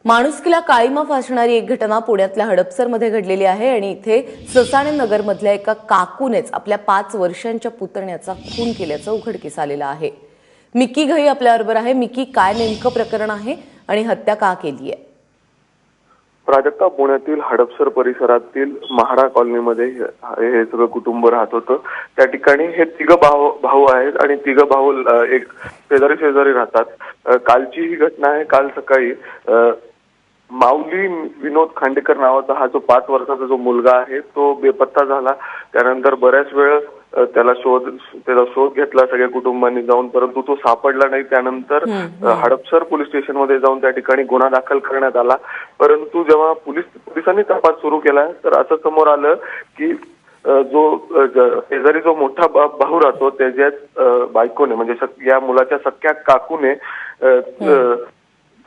माणुसकीला काळीमा फासणारी एक घटना पुण्यातल्या हडपसरमध्ये घडलेली आहे आणि इथे ससाणे नगरमधल्या एका काकूनेच आपल्या 5 वर्षांच्या पुतण्याचा खून केल्याचं उघडकीस आलेलं आहे। मिकी घई आपल्याबरोबर आहे। मिकी, काय नेमकं प्रकरण आहे आणि हत्या का केली आहे? प्राजक्ता, पुण्यातील हडपसर परिसरातील महारा कॉलनीमध्ये हे सगळं कुटुंब राहत होतं। त्या ठिकाणी हे तिघं भाऊ आहेत आणि तिघं भाऊ एक शेजारी राहतात। कालची ही घटना आहे। काल सकाळी माऊली विनोद खांडेकर नावाचा हा जो 5 वर्षाचा जो मुलगा आहे तो बेपत्ता झाला। त्यानंतर बऱ्याच वेळ त्याचा शोध घेतला सगळ्या कुटुंबांनी जाऊन, परंतु तो सापडला नाही। त्यानंतर हडपसर पोलीस स्टेशनमध्ये जाऊन त्या ठिकाणी गुन्हा दाखल करण्यात आला। परंतु जेव्हा पोलिसांनी तपास सुरू केला तर असं समोर आलं की शेजारी जो मोठा भाऊ राहतो त्याच्याच बायकोने, म्हणजे या मुलाच्या सख्या काकूने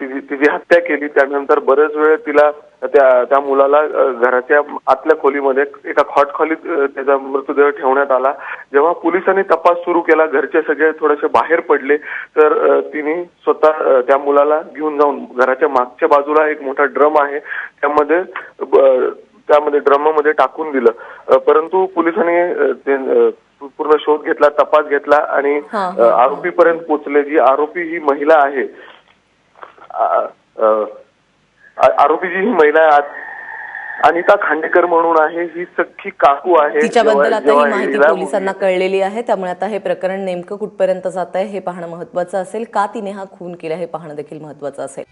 तिची हत्या केली। त्यानंतर बरेच वेळ तिला त्या मुलाला घराच्या आतल्या खोलीमध्ये एका खोलीत त्याचा मृतदेह ठेवण्यात आला। जेव्हा पोलिसांनी तपास सुरू केला, घरचे सगळे थोडेसे बाहेर पडले, तर तिने स्वतः त्या मुलाला घेऊन जाऊन घराच्या मागच्या बाजूला एक मोठा ड्रम आहे त्यामध्ये ड्रममध्ये टाकून दिलं। परंतु पोलिसांनी पूर्ण शोध घेतला, तपास घेतला आणि आरोपीपर्यंत पोहोचले। जी आरोपी ही महिला आहे, अनिता खांडेकर म्हणून आहे, ही सख्खी काकू आहे। तिच्याबद्दल आता ही माहिती पोलिसांना कळलेली आहे, त्यामुळे आता हे प्रकरण नेमकं कुठपर्यंत जात आहे हे पाहणं महत्त्वाचं असेल। का तिने हा खून केला हे पाहणं देखील महत्त्वाचं असेल।